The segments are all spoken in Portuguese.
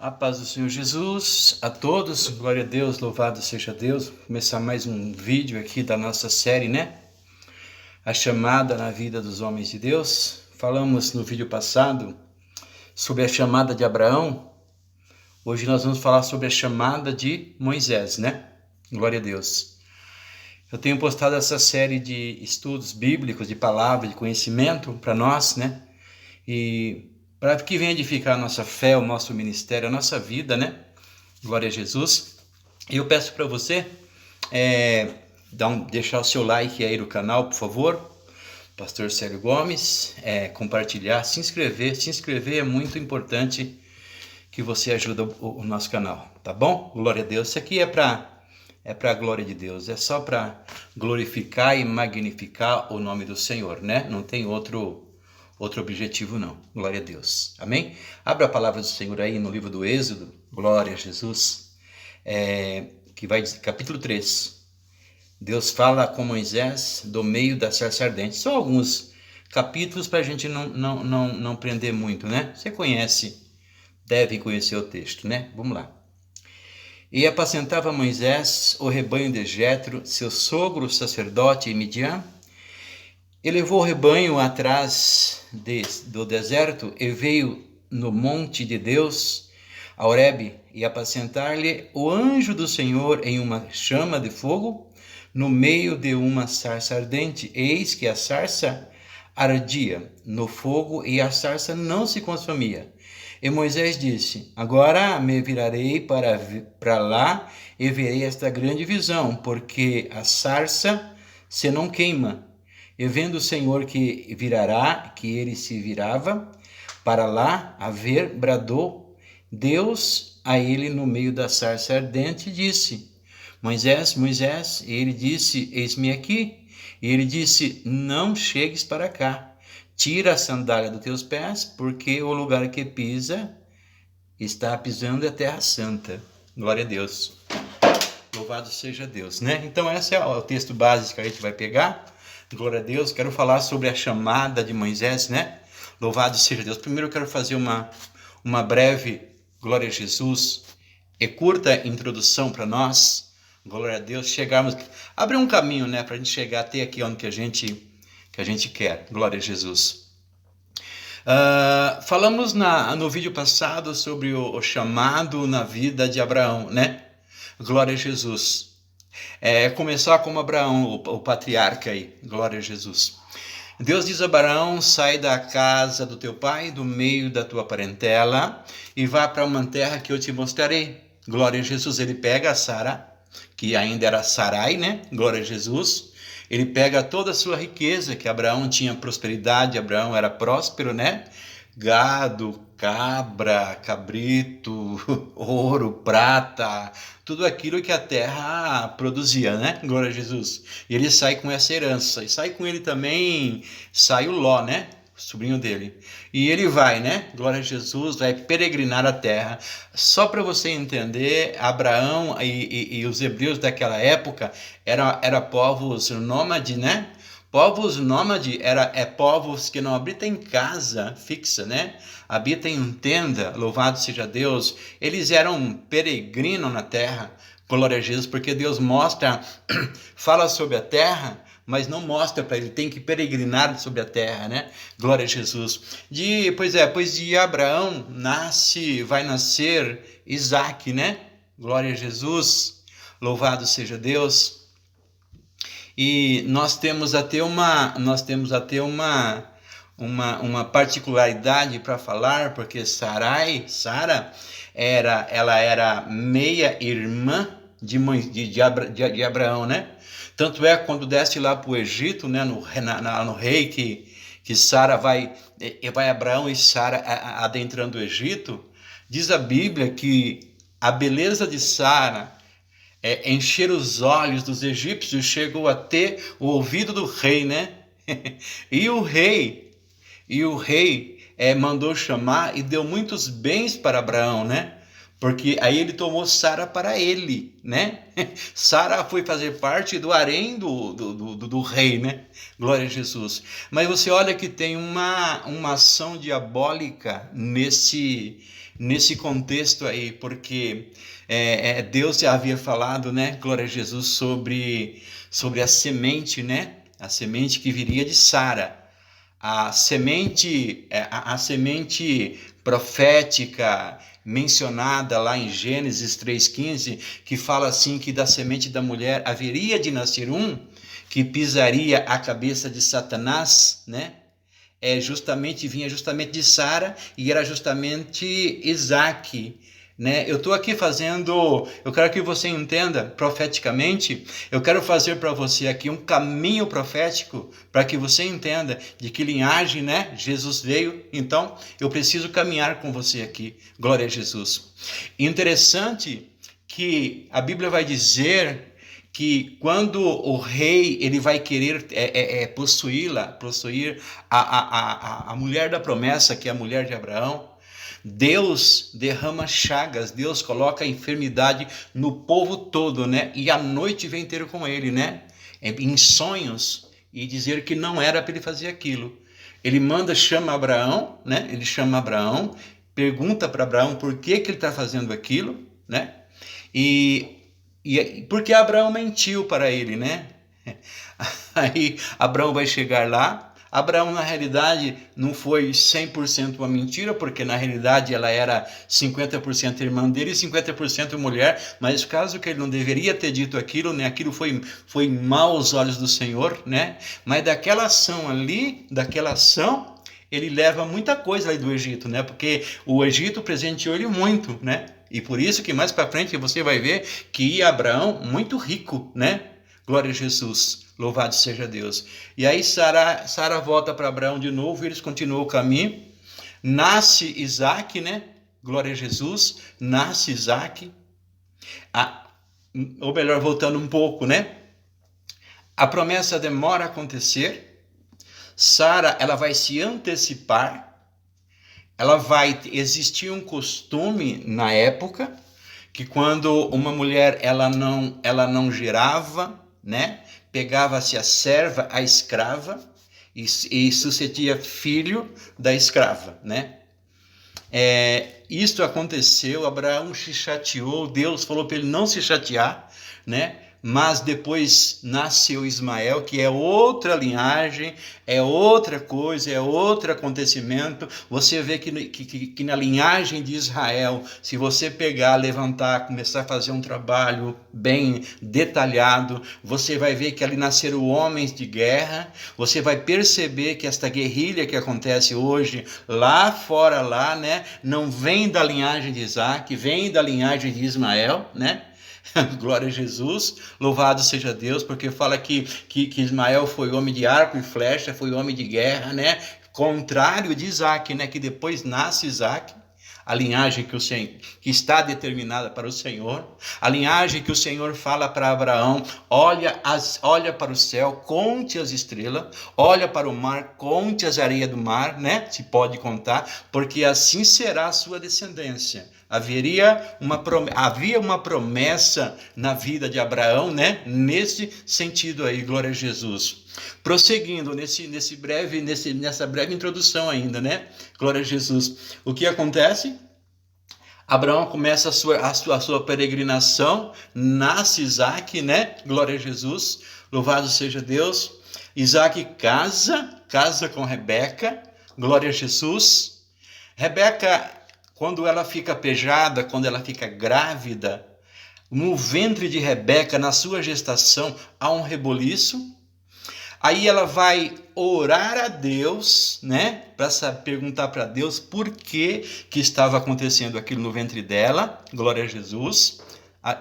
A paz do Senhor Jesus a todos, glória a Deus, louvado seja Deus. Vou começar mais um vídeo aqui da nossa série, né? A chamada na vida dos homens de Deus. Falamos no vídeo passado sobre a chamada de Abraão. Hoje nós vamos falar sobre a chamada de Moisés, né? Glória a Deus. Eu tenho postado essa série de estudos bíblicos, de palavra, de conhecimento para nós, né? E para que venha edificar a nossa fé, o nosso ministério, a nossa vida, né? Glória a Jesus. E eu peço para você deixar o seu like aí no canal, por favor. Pastor Célio Gomes, compartilhar, se inscrever. Se inscrever é muito importante, que você ajuda o nosso canal, tá bom? Glória a Deus. Isso aqui é para a glória de Deus, é só para glorificar e magnificar o nome do Senhor, né? Não tem outro objetivo não, glória a Deus, amém? Abra a palavra do Senhor aí no livro do Êxodo, glória a Jesus, que vai dizer, capítulo 3, Deus fala com Moisés do meio da sarça ardente. Só alguns capítulos para a gente não prender muito, né? Você deve conhecer o texto, né? Vamos lá. E apacentava Moisés o rebanho de Jetro, seu sogro, sacerdote em Midian. E levou o rebanho atrás do deserto e veio no monte de Deus, a Horebe, e apacentar-lhe o anjo do Senhor em uma chama de fogo, no meio de uma sarça ardente. Eis que a sarça ardia no fogo e a sarça não se consumia. E Moisés disse: agora me virarei para lá e verei esta grande visão, porque a sarça se não queima. E vendo o Senhor que ele se virava para lá a ver, bradou Deus a ele no meio da sarça ardente e disse: Moisés, Moisés. E ele disse: eis-me aqui. E ele disse: não chegues para cá, tira a sandália dos teus pés, porque o lugar que está pisando é terra santa. Glória a Deus. Louvado seja Deus, né? Então esse é o texto básico que a gente vai pegar. Glória a Deus. Quero falar sobre a chamada de Moisés, né? Louvado seja Deus. Primeiro eu quero fazer uma breve, glória a Jesus, e curta introdução para nós. Glória a Deus. Abrir um caminho, né? Para a gente chegar até aqui onde que a gente quer. Glória a Jesus. Falamos no vídeo passado sobre o chamado na vida de Abraão, né? Glória a Jesus. Começar como Abraão, o patriarca aí, glória a Jesus. Deus diz a Abraão: sai da casa do teu pai, do meio da tua parentela, e vá para uma terra que eu te mostrarei. Glória a Jesus. Ele pega a Sara, que ainda era Sarai, né? Glória a Jesus. Ele pega toda a sua riqueza, que Abraão tinha prosperidade, Abraão era próspero, né? Gado, cabra, cabrito, ouro, prata, tudo aquilo que a terra produzia, né? Glória a Jesus. E ele sai com essa herança. E sai com ele também, sai o Ló, né? O sobrinho dele. E ele vai, né? Glória a Jesus, vai peregrinar a terra. Só para você entender, Abraão e os hebreus daquela época era povos nômades, né? Povos nômades povos que não habitam em casa fixa, né? Habitam em tenda, louvado seja Deus. Eles eram peregrinos na terra, glória a Jesus, porque Deus fala sobre a terra, mas não mostra para ele, tem que peregrinar sobre a terra, né? Glória a Jesus. Pois de Abraão vai nascer Isaac, né? Glória a Jesus, louvado seja Deus. E nós temos até uma particularidade para falar, porque Sara era meia irmã de Abraão, né? Tanto é que quando desce lá para o Egito, né, no rei que Sara vai Abraão e Sara adentrando o Egito, diz a Bíblia que a beleza de Sara encher os olhos dos egípcios, chegou a ter o ouvido do rei, né? E o rei mandou chamar e deu muitos bens para Abraão, né? porque aí ele tomou Sara para ele, né? Sara foi fazer parte do harém do rei, né? Glória a Jesus. Mas você olha que tem uma ação diabólica nesse contexto aí, porque Deus já havia falado, né? Glória a Jesus, sobre a semente, né? A semente que viria de Sara. A semente profética mencionada lá em Gênesis 3,15, que fala assim que da semente da mulher haveria de nascer um que pisaria a cabeça de Satanás, né? Vinha justamente de Sara e era justamente Isaac, né? Eu quero que você entenda profeticamente, eu quero fazer para você aqui um caminho profético para que você entenda de que linhagem, né, Jesus veio. Então, eu preciso caminhar com você aqui. Glória a Jesus. Interessante que a Bíblia vai dizer que quando o rei ele vai querer possuir a mulher da promessa, que é a mulher de Abraão, Deus derrama chagas, Deus coloca a enfermidade no povo todo, né? E a noite vem ter com ele, né? Em sonhos, e dizer que não era para ele fazer aquilo. Ele chama Abraão, né? Ele chama Abraão, pergunta para Abraão por que ele está fazendo aquilo, né? E porque Abraão mentiu para ele, né? Aí Abraão vai chegar lá. Abraão, na realidade, não foi 100% uma mentira, porque na realidade ela era 50% irmã dele e 50% mulher, mas caso que ele não deveria ter dito aquilo, né? Aquilo foi mal aos olhos do Senhor, né? Mas daquela ação, ele leva muita coisa aí do Egito, né? Porque o Egito presenteou ele muito, né? E por isso que mais para frente você vai ver que Abraão muito rico, né? Glória a Jesus, louvado seja Deus. E aí Sara volta para Abraão de novo, e eles continuam o caminho. Nasce Isaac, né? Glória a Jesus, nasce Isaac. Ou melhor, voltando um pouco, né? A promessa demora a acontecer. Sara, ela vai se antecipar. Existir um costume na época que quando uma mulher ela não gerava, né, pegava-se a serva, a escrava, e sucedia filho da escrava, né? Isto aconteceu, Abraão se chateou, Deus falou para ele não se chatear, né? Mas depois nasceu Ismael, que é outra linhagem, é outra coisa, é outro acontecimento. Você vê que na linhagem de Israel, se você pegar, levantar, começar a fazer um trabalho bem detalhado, você vai ver que ali nasceram homens de guerra. Você vai perceber que esta guerrilha que acontece hoje, lá fora, lá, né, não vem da linhagem de Isaac, vem da linhagem de Ismael, né? Glória a Jesus, louvado seja Deus, porque fala que Ismael foi homem de arco e flecha, foi homem de guerra, né? Contrário de Isaac, né? Que depois nasce Isaac, a linhagem que está determinada para o Senhor, a linhagem que o Senhor fala para Abraão: olha para o céu, conte as estrelas, olha para o mar, conte as areias do mar, né? Se pode contar, porque assim será a sua descendência. Havia uma promessa na vida de Abraão, né? Nesse sentido aí, glória a Jesus. Prosseguindo nessa breve introdução ainda, né? Glória a Jesus. O que acontece? Abraão começa a sua peregrinação, nasce Isaac, né? Glória a Jesus, louvado seja Deus. Isaac casa com Rebeca, glória a Jesus. Rebeca, quando ela fica pejada, quando ela fica grávida, no ventre de Rebeca, na sua gestação, há um reboliço. Aí ela vai orar a Deus, né, para perguntar para Deus por que estava acontecendo aquilo no ventre dela, glória a Jesus.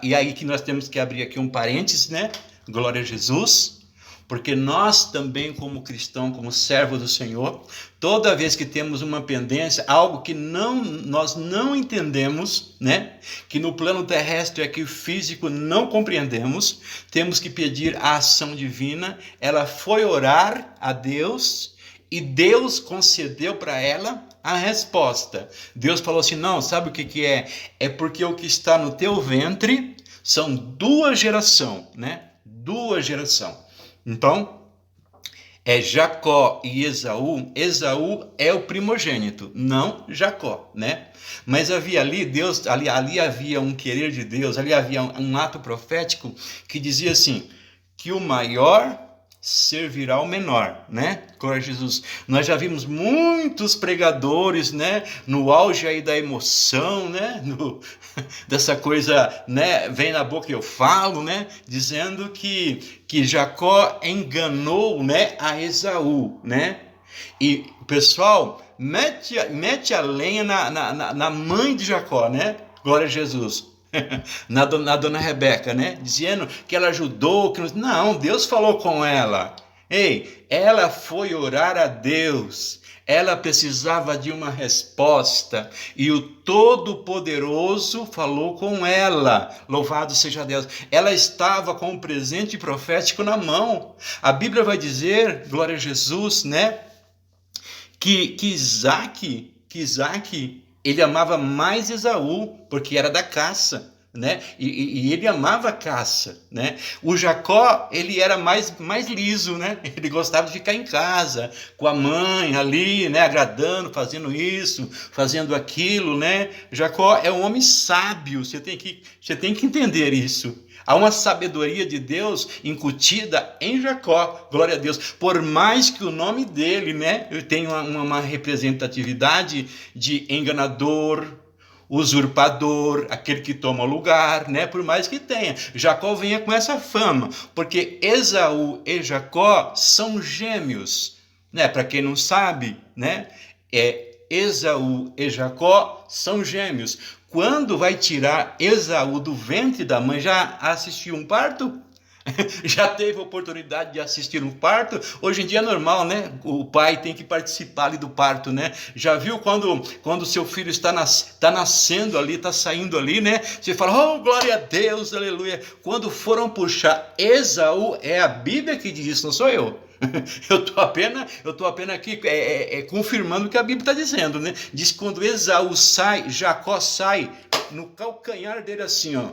E aí que nós temos que abrir aqui um parênteses, né, glória a Jesus. Porque nós também, como cristão, como servo do Senhor, toda vez que temos uma pendência, algo que nós não entendemos, né? Que no plano terrestre aqui físico não compreendemos, temos que pedir a ação divina. Ela foi orar a Deus e Deus concedeu para ela a resposta. Deus falou assim, não, sabe o que é? É porque o que está no teu ventre são duas gerações, né? Duas gerações. Então, é Jacó e Esaú. Esaú é o primogênito, não Jacó, né? Mas havia ali Deus, ali havia um querer de Deus, ali havia um ato profético que dizia assim, que o maior servirá ao menor, né? Glória a Jesus. Nós já vimos muitos pregadores, né? No auge aí da emoção, né? Dessa coisa, né? Vem na boca e eu falo, né? Dizendo que Jacó enganou, né? A Esaú, né? E, pessoal, mete a lenha na mãe de Jacó, né? Glória a Jesus. Na dona Rebeca, né? Dizendo que ela ajudou, que não, Deus falou com ela. Ei, ela foi orar a Deus. Ela precisava de uma resposta e o Todo-Poderoso falou com ela. Louvado seja Deus. Ela estava com o presente profético na mão. A Bíblia vai dizer, glória a Jesus, né? Que Isaac, ele amava mais Esaú, porque era da caça, né? E ele amava a caça, né? O Jacó, ele era mais liso, né? Ele gostava de ficar em casa, com a mãe ali, né? Agradando, fazendo isso, fazendo aquilo, né? Jacó é um homem sábio, você tem que entender isso. Há uma sabedoria de Deus incutida em Jacó, glória a Deus. Por mais que o nome dele, né, tenha uma representatividade de enganador, usurpador, aquele que toma lugar, né? Por mais que tenha. Jacó venha com essa fama, porque Esaú e Jacó são gêmeos, né? Para quem não sabe, né? Esaú e Jacó são gêmeos. Quando vai tirar Esaú do ventre da mãe, já assistiu um parto? Já teve oportunidade de assistir um parto? Hoje em dia é normal, né? O pai tem que participar ali do parto, né? Já viu quando seu filho está nascendo ali, está saindo ali, né? Você fala, oh, glória a Deus, aleluia. Quando foram puxar Esaú, é a Bíblia que diz isso, não sou eu. Eu tô apenas aqui confirmando o que a Bíblia está dizendo, né? Diz que quando Esaú sai, Jacó sai no calcanhar dele assim, ó.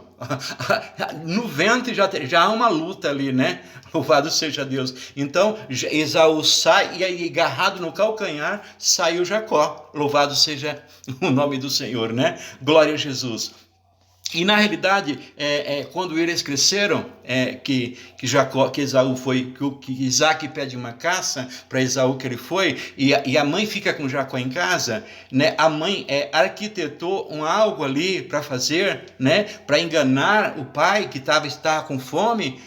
No ventre já há uma luta ali, né? Louvado seja Deus. Então, Esaú sai e aí agarrado no calcanhar saiu Jacó. Louvado seja o nome do Senhor, né? Glória a Jesus. E na realidade, quando eles cresceram, que Esaú foi, que Isaac pede uma caça para Esaú que ele foi, e a mãe fica com Jacó em casa, né? A mãe arquitetou algo ali para fazer, né? Para enganar o pai que estava com fome,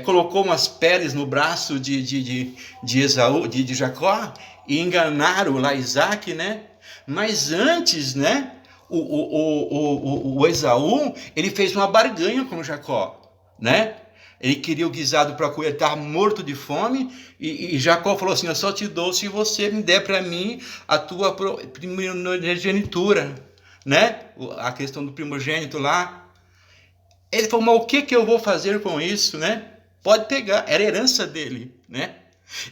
colocou umas peles no braço de Esaú, de Jacó, e enganaram lá Isaac, né? Mas antes, né? O Esaú, ele fez uma barganha com Jacó, né? Ele queria o guisado para comer, ele estava morto de fome, e Jacó falou assim, eu só te dou se você me der para mim a tua primogenitura, né? A questão do primogênito lá. Ele falou, mas o que eu vou fazer com isso, né? Pode pegar, era herança dele, né?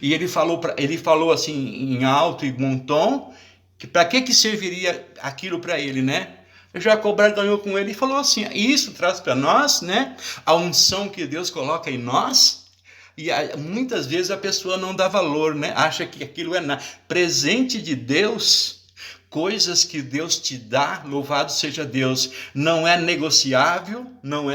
E ele falou assim em alto e bom tom, que para que serviria aquilo para ele, né? Jacó barganhou com ele e falou assim, isso traz para nós, né, a unção que Deus coloca em nós, e muitas vezes a pessoa não dá valor, né? Acha que aquilo é presente de Deus. Coisas que Deus te dá, louvado seja Deus, não é negociável, não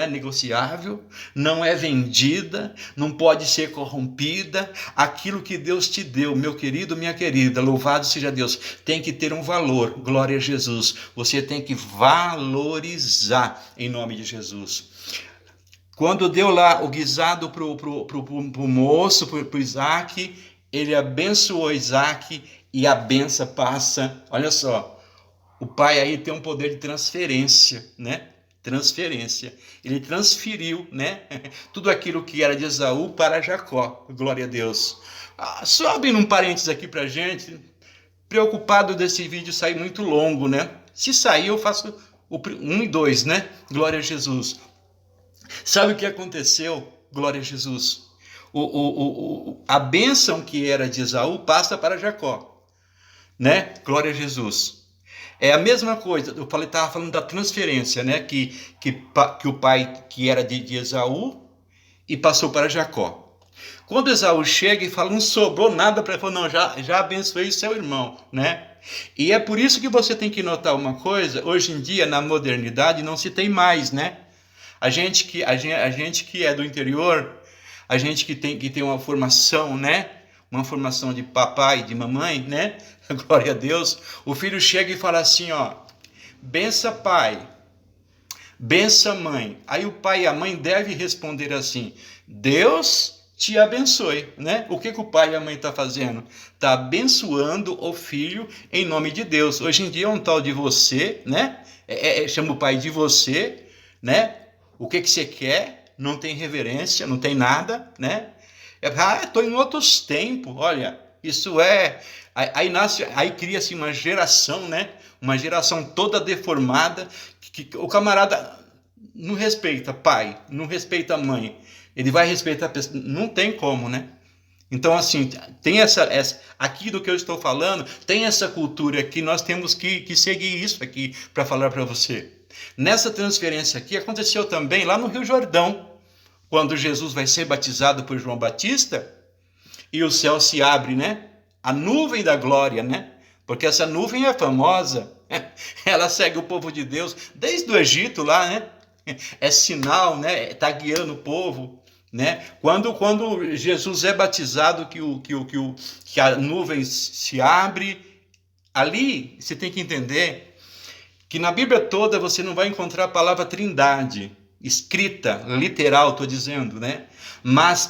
é vendida, não pode ser corrompida. Aquilo que Deus te deu, meu querido, minha querida, louvado seja Deus, tem que ter um valor, glória a Jesus. Você tem que valorizar em nome de Jesus. Quando deu lá o guisado pro moço, pro Isaac, ele abençoou Isaac, e a benção passa, olha só, o pai aí tem um poder de transferência, né? Transferência. Ele transferiu, né? Tudo aquilo que era de Esaú para Jacó, glória a Deus. Só abrindo um parênteses aqui pra gente, preocupado desse vídeo sair muito longo, né? Se sair eu faço o 1 e 2, né? Glória a Jesus. Sabe o que aconteceu? Glória a Jesus. A bênção que era de Esaú passa para Jacó. né? Glória a Jesus. É a mesma coisa, eu estava falando da transferência, né? Que o pai que era de Esaú e passou para Jacó. Quando Esaú chega e fala, não sobrou nada para ele, falou, não, já abençoei seu irmão, né? E é por isso que você tem que notar uma coisa, hoje em dia, na modernidade, não se tem mais, né? A gente que é do interior, a gente que tem uma formação, né? Uma formação de papai, de mamãe, né? Glória a Deus. O filho chega e fala assim, ó, bença pai, bença mãe. Aí o pai e a mãe devem responder assim, Deus te abençoe, né? O que o pai e a mãe estão fazendo? Está abençoando o filho em nome de Deus. Hoje em dia é um tal de você, né? Chama o pai de você, né? O que você quer? Não tem reverência, não tem nada, né? Estou em outros tempos, olha, isso é... Aí cria-se uma geração, né? Uma geração toda deformada, que o camarada não respeita pai, não respeita mãe, ele vai respeitar a pessoa, não tem como, né? Então, assim, tem aqui do que eu estou falando, tem essa cultura aqui, nós temos que seguir isso aqui para falar para você. Nessa transferência aqui, aconteceu também lá no Rio Jordão, quando Jesus vai ser batizado por João Batista, e o céu se abre, né? A nuvem da glória, né? Porque essa nuvem é famosa, ela segue o povo de Deus desde o Egito lá, né? É sinal, né? Está guiando o povo, né? Quando Jesus é batizado, que a nuvem se abre, ali você tem que entender que na Bíblia toda você não vai encontrar a palavra trindade, escrita, literal, estou dizendo, né? Mas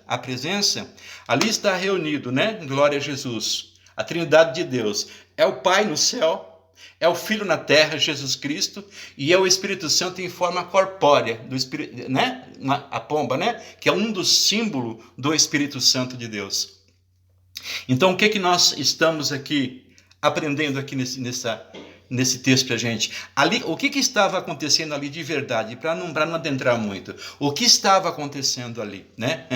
a presença, ali está reunido, né? Glória a Jesus. A trindade de Deus é o Pai no céu, é o Filho na terra, Jesus Cristo, e é o Espírito Santo em forma corpórea, do Espírito, né? A pomba, né? Que é um dos símbolos do Espírito Santo de Deus. Então, o que nós estamos aqui aprendendo aqui nesse texto para gente? Ali, o que estava acontecendo ali de verdade, para não adentrar muito? O que estava acontecendo ali, né?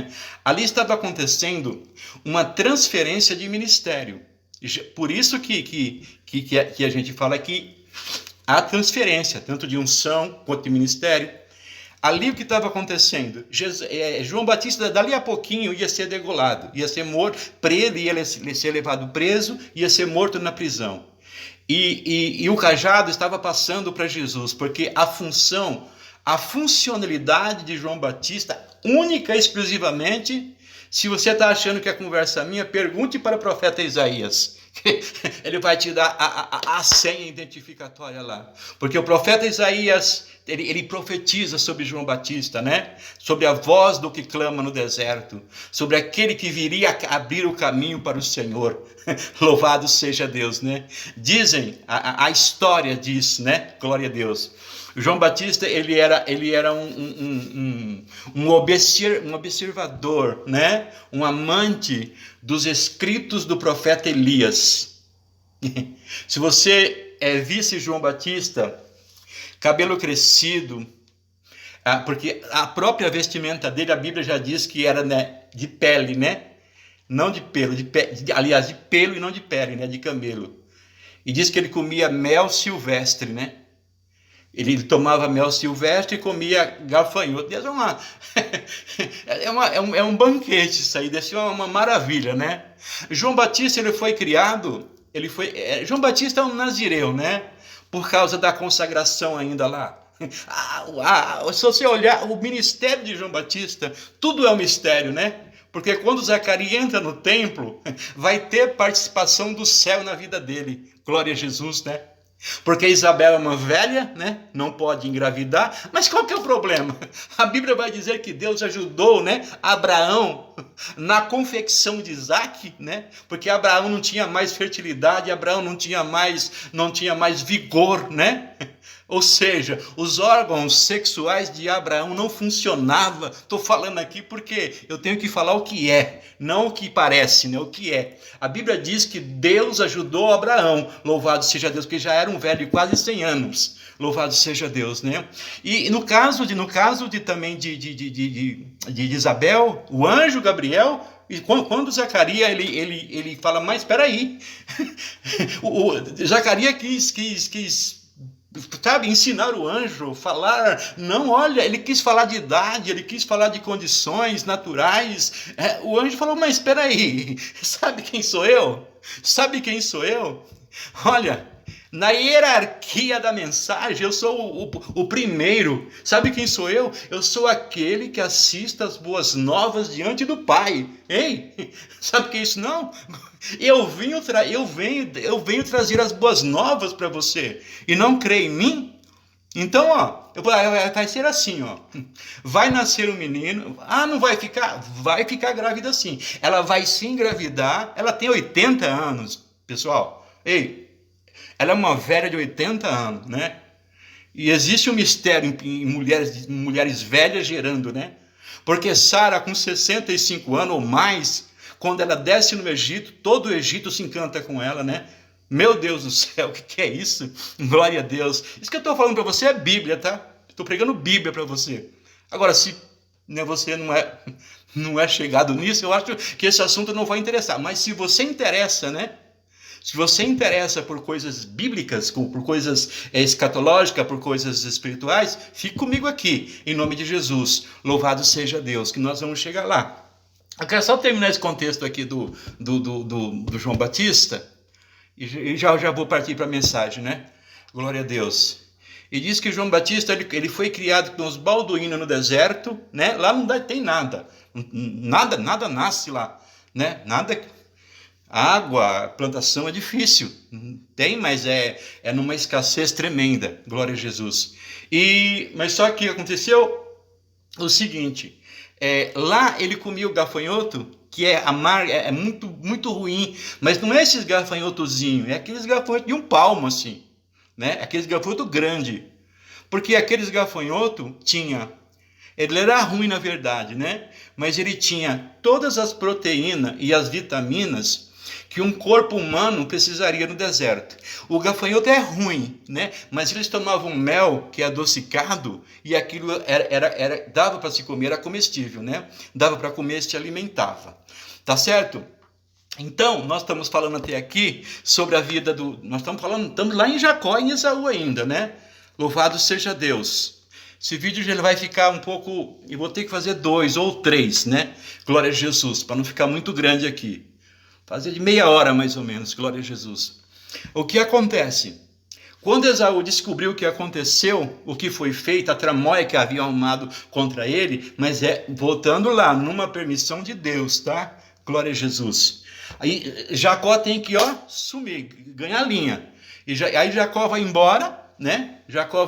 Ali estava acontecendo uma transferência de ministério. Por isso que a gente fala que há transferência, tanto de unção quanto de ministério. Ali o que estava acontecendo? João Batista, dali a pouquinho, ia ser degolado, ia ser morto, ia ser levado preso, ia ser morto na prisão. E o cajado estava passando para Jesus, porque a funcionalidade de João Batista, única e exclusivamente, se você está achando que é conversa minha, pergunte para o profeta Isaías. Ele vai te dar a senha identificatória lá. Porque o profeta Isaías, ele profetiza sobre João Batista, né? Sobre a voz do que clama no deserto, sobre aquele que viria abrir o caminho para o Senhor. Louvado seja Deus, né? Dizem, a história diz, né? Glória a Deus. João Batista, ele era um observador, né? Um amante dos escritos do profeta Elias. Se você visse João Batista, cabelo crescido, porque a própria vestimenta dele, a Bíblia já diz que era, né, de pele, né? Não de pelo, aliás, de pelo e não de pele, né? De camelo. E diz que ele comia mel silvestre, né? Ele tomava mel silvestre e comia gafanhoto. É um banquete isso aí, deve ser uma maravilha, né? João Batista, ele foi criado, João Batista é um nazireu, né? Por causa da consagração ainda lá. Se você olhar o ministério de João Batista, tudo é um mistério, né? Porque quando Zacarias entra no templo, vai ter participação do céu na vida dele. Glória a Jesus, né? Porque Isabel é uma velha, né? Não pode engravidar, mas qual que é o problema? A Bíblia vai dizer que Deus ajudou, né, Abraão na confecção de Isaac, né? Porque Abraão não tinha mais fertilidade, Abraão não tinha mais vigor, né? Ou seja, os órgãos sexuais de Abraão não funcionavam. Estou falando aqui porque eu tenho que falar o que é, não o que parece, né? O que é. A Bíblia diz que Deus ajudou Abraão, louvado seja Deus, que já era um velho de quase 100 anos. Louvado seja Deus, né? E no caso de Isabel, o anjo Gabriel E quando Zacarias, ele fala, mas espera aí, Zacarias quis, sabe, ensinar o anjo, falar, não, olha, ele quis falar de idade, ele quis falar de condições naturais, o anjo falou, mas espera aí, sabe quem sou eu? Sabe quem sou eu? Olha, na hierarquia da mensagem, eu sou o primeiro. Sabe quem sou eu? Eu sou aquele que assiste as boas novas diante do Pai. Ei, sabe o que é isso não? Eu venho trazer as boas novas para você. E não crê em mim? Então, ó, vai ser assim, ó. Vai nascer um menino. Ah, não vai ficar? Vai ficar grávida sim. Ela vai se engravidar. Ela tem 80 anos, pessoal. Ei, ela é uma velha de 80 anos, né? E existe um mistério em mulheres velhas gerando, né? Porque Sara, com 65 anos ou mais, quando ela desce no Egito, todo o Egito se encanta com ela, né? Meu Deus do céu, o que é isso? Glória a Deus. Isso que eu estou falando para você é Bíblia, tá? Estou pregando Bíblia para você. Agora, se você não é chegado nisso, eu acho que esse assunto não vai interessar. Mas se você interessa, né? Se você interessa por coisas bíblicas, por coisas escatológicas, por coisas espirituais, fique comigo aqui, em nome de Jesus. Louvado seja Deus, que nós vamos chegar lá. Eu quero só terminar esse contexto aqui do João Batista, e já vou partir para a mensagem, né? Glória a Deus. E diz que João Batista ele foi criado com os balduínos no deserto, né? Lá não tem nada. Nada nasce lá, né? Nada. Água, plantação é difícil, tem, mas é numa escassez tremenda, glória a Jesus. Mas só que aconteceu o seguinte, lá ele comia o gafanhoto, que é amargo, é muito, muito ruim, mas não é esses gafanhotozinhos, é aqueles gafanhotos de um palmo assim, né? Aqueles gafanhotos grandes, porque aqueles gafanhotos ele era ruim na verdade, né? Mas ele tinha todas as proteínas e as vitaminas que um corpo humano precisaria no deserto. O gafanhoto é ruim, né? Mas eles tomavam mel que é adocicado e aquilo dava para se comer, era comestível, né? Dava para comer, se alimentava. Tá certo? Então, nós estamos falando até aqui sobre a vida estamos lá em Jacó e em Esaú ainda, né? Louvado seja Deus. Esse vídeo já vai ficar um pouco, eu vou ter que fazer 2 ou 3, né? Glória a Jesus, para não ficar muito grande aqui. Fazer de meia hora mais ou menos, glória a Jesus. O que acontece? Quando Esaú descobriu o que aconteceu, o que foi feito, a tramóia que havia arrumado contra ele, mas voltando lá, numa permissão de Deus, tá? Glória a Jesus. Aí Jacó tem que, sumir, ganhar linha. Aí Jacó vai embora, né? Jacó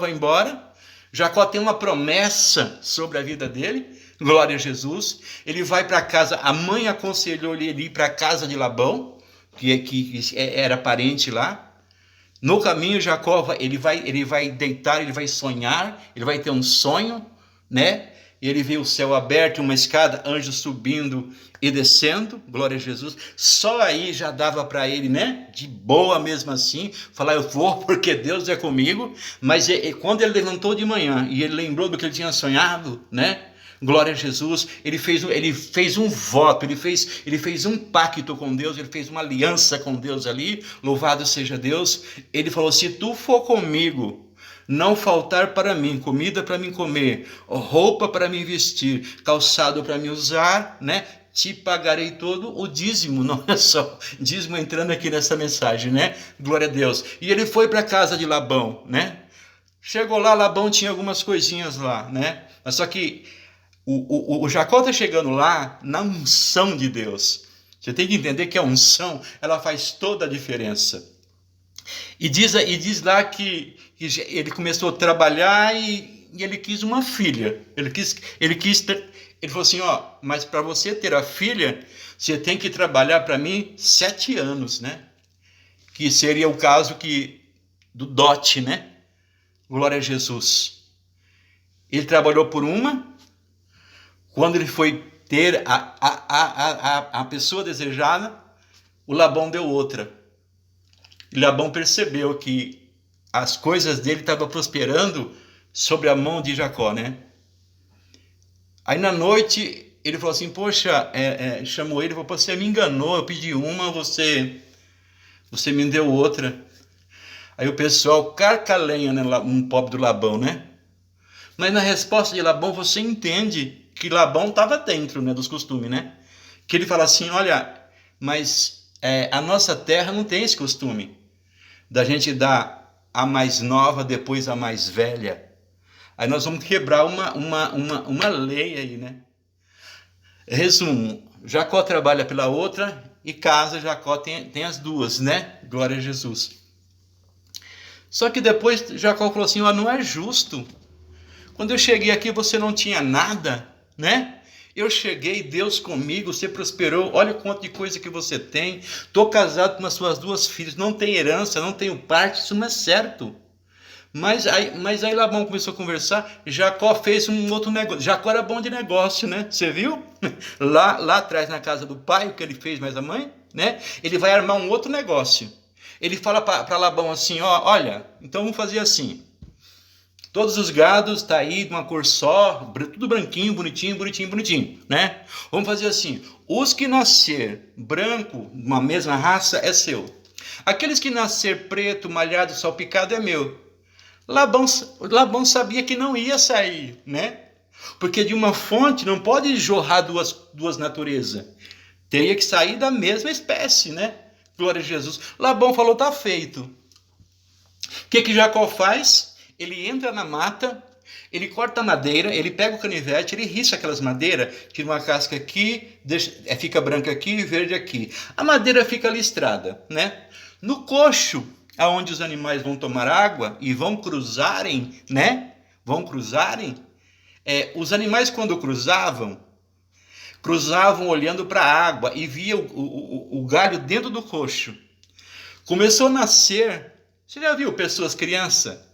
tem uma promessa sobre a vida dele. Glória a Jesus. Ele vai para casa, a mãe aconselhou ele ir para a casa de Labão, que era parente lá. No caminho, Jacó, ele vai deitar, ele vai sonhar, ele vai ter um sonho, né? Ele vê o céu aberto, uma escada, anjos subindo e descendo, glória a Jesus. Só aí já dava para ele, né? De boa mesmo assim, falar, eu vou porque Deus é comigo. Mas quando ele levantou de manhã e ele lembrou do que ele tinha sonhado, né? Glória a Jesus, ele fez um voto, ele fez um pacto com Deus, ele fez uma aliança com Deus ali, louvado seja Deus. Ele falou, se tu for comigo, não faltar para mim, comida para mim comer, roupa para mim vestir, calçado para mim usar, né? Te pagarei todo o dízimo, não é só dízimo entrando aqui nessa mensagem, né? Glória a Deus. E ele foi para a casa de Labão, né? Chegou lá, Labão tinha algumas coisinhas lá, né? Mas só que o Jacó está chegando lá na unção de Deus. Você tem que entender que a unção, ela faz toda a diferença. E diz lá que ele começou a trabalhar e ele quis uma filha. Ele falou assim, mas para você ter a filha, você tem que trabalhar para mim 7 anos, né? Que seria o caso do dote, né? Glória a Jesus. Ele trabalhou por uma. Quando ele foi ter a pessoa desejada, o Labão deu outra. E Labão percebeu que as coisas dele estavam prosperando sobre a mão de Jacó, né? Aí na noite, ele falou assim, poxa, chamou ele, falou, você me enganou, eu pedi uma, você me deu outra. Aí o pessoal carca a lenha, né, um pobre do Labão, né? Mas na resposta de Labão você entende que Labão estava dentro, né, dos costumes, né? Que ele fala assim, olha, mas a nossa terra não tem esse costume da gente dar a mais nova, depois a mais velha. Aí nós vamos quebrar uma lei aí, né? Resumo, Jacó trabalha pela outra e casa, Jacó tem as duas, né? Glória a Jesus. Só que depois Jacó falou assim, não é justo. Quando eu cheguei aqui você não tinha nada, né? Eu cheguei, Deus comigo, você prosperou, olha o quanto de coisa que você tem. Estou casado com as suas duas filhas, não tem herança, não tenho parte, isso não é certo. Mas aí Labão começou a conversar, Jacó fez um outro negócio. Jacó era bom de negócio, né? Você viu? Lá atrás na casa do pai, o que ele fez, mais a mãe, né? Ele vai armar um outro negócio. Ele fala para Labão assim, olha, então vamos fazer assim. Todos os gados tá aí de uma cor só, tudo branquinho, bonitinho, né? Vamos fazer assim, os que nascer branco, uma mesma raça, é seu. Aqueles que nascer preto, malhado, salpicado, é meu. Labão sabia que não ia sair, né? Porque de uma fonte não pode jorrar duas naturezas. Teria que sair da mesma espécie, né? Glória a Jesus. Labão falou, tá feito. O que Jacó faz? Ele entra na mata, ele corta a madeira, ele pega o canivete, ele risca aquelas madeiras, tira uma casca aqui, fica branca aqui e verde aqui. A madeira fica listrada, né? No coxo, aonde os animais vão tomar água e vão cruzarem, né? Os animais quando cruzavam olhando para a água e via o galho dentro do coxo. Começou a nascer, você já viu pessoas, criança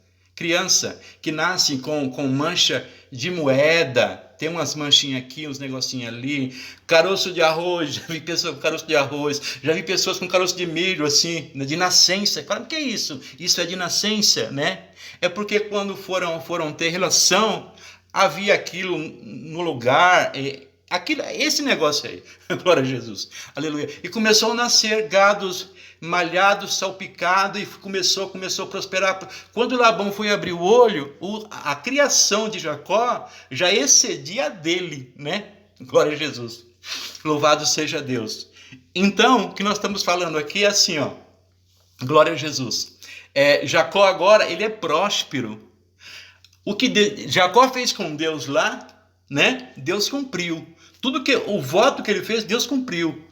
que nasce com mancha de moeda, tem umas manchinhas aqui, uns negocinhos ali, caroço de arroz, já vi pessoas com caroço de arroz, já vi pessoas com caroço de milho, assim, de nascença. Claro, o que é isso? Isso é de nascença, né? É porque quando foram ter relação, havia aquilo no lugar, esse negócio aí, glória a Jesus, aleluia. E começou a nascer gados malhado, salpicado, e começou a prosperar. Quando Labão foi abrir o olho, a criação de Jacó já excedia a dele, né? Glória a Jesus. Louvado seja Deus. Então, o que nós estamos falando aqui é assim, glória a Jesus. Jacó agora, ele é próspero. O que Jacó fez com Deus lá, né? Deus cumpriu. O voto que ele fez, Deus cumpriu.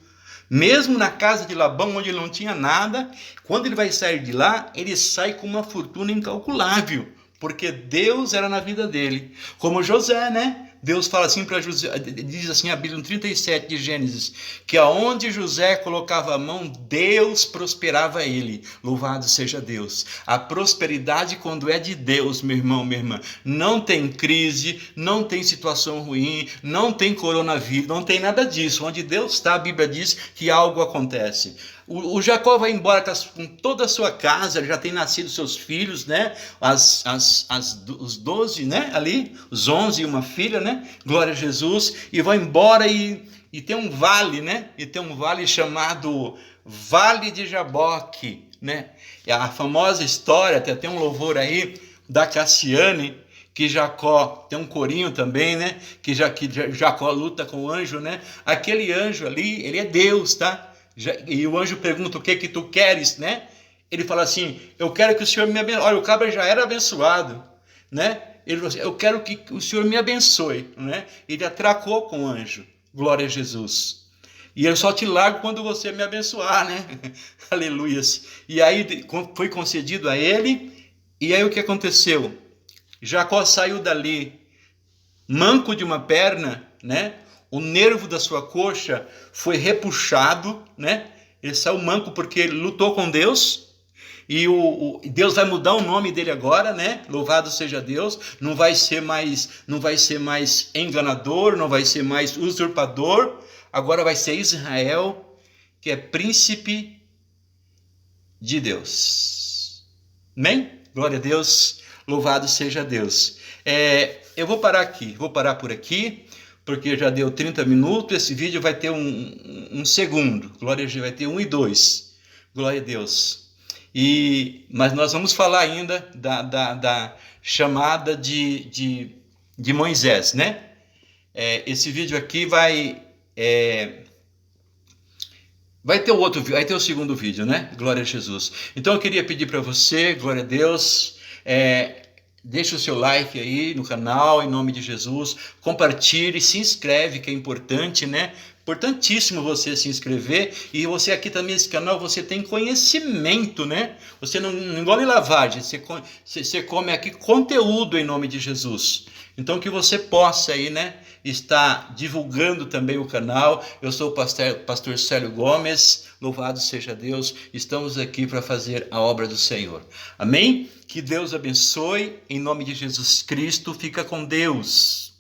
Mesmo na casa de Labão, onde ele não tinha nada, quando ele vai sair de lá, ele sai com uma fortuna incalculável, porque Deus era na vida dele. Como José, né? Deus fala assim para José, diz assim a Bíblia no 37 de Gênesis, que aonde José colocava a mão, Deus prosperava ele. Louvado seja Deus. A prosperidade, quando é de Deus, meu irmão, minha irmã, não tem crise, não tem situação ruim, não tem coronavírus, não tem nada disso. Onde Deus está, a Bíblia diz que algo acontece. O Jacó vai embora com toda a sua casa, já tem nascido seus filhos, né? Os 12, né? Ali, os 11 e uma filha, né? Glória a Jesus. E vai embora e tem um vale, né? E tem um vale chamado Vale de Jaboque, né? É a famosa história, tem um louvor aí da Cassiane, que Jacó, tem um corinho também, né? Que Jacó luta com o anjo, né? Aquele anjo ali, ele é Deus, tá? E o anjo pergunta, o que tu queres, né? Ele fala assim, eu quero que o Senhor me abençoe. Olha, o cabra já era abençoado, né? Ele falou assim, eu quero que o Senhor me abençoe, né? Ele atracou com o anjo, glória a Jesus. E eu só te largo quando você me abençoar, né? Aleluias. E aí foi concedido a ele, e aí o que aconteceu? Jacó saiu dali, manco de uma perna, né? O nervo da sua coxa foi repuxado, né? Ele saiu manco porque ele lutou com Deus. E Deus vai mudar o nome dele agora, né? Louvado seja Deus. Não vai ser mais enganador, não vai ser mais usurpador. Agora vai ser Israel, que é príncipe de Deus. Amém? Glória a Deus. Louvado seja Deus. Eu vou parar por aqui, porque já deu 30 minutos, esse vídeo vai ter um segundo, glória a Deus, vai ter 1 e 2, glória a Deus. Mas nós vamos falar ainda da chamada de Moisés, né? Esse vídeo aqui vai ter vai ter o segundo vídeo, né? Glória a Jesus. Então eu queria pedir para você, glória a Deus, deixa o seu like aí no canal, em nome de Jesus, compartilhe, se inscreve, que é importante, né? Importantíssimo você se inscrever, e você aqui também nesse canal, você tem conhecimento, né? Você não engole lavagem, você come aqui conteúdo em nome de Jesus. Então que você possa aí, né, estar divulgando também o canal. Eu sou o pastor Célio Gomes, louvado seja Deus, estamos aqui para fazer a obra do Senhor. Amém? Que Deus abençoe, em nome de Jesus Cristo, fica com Deus.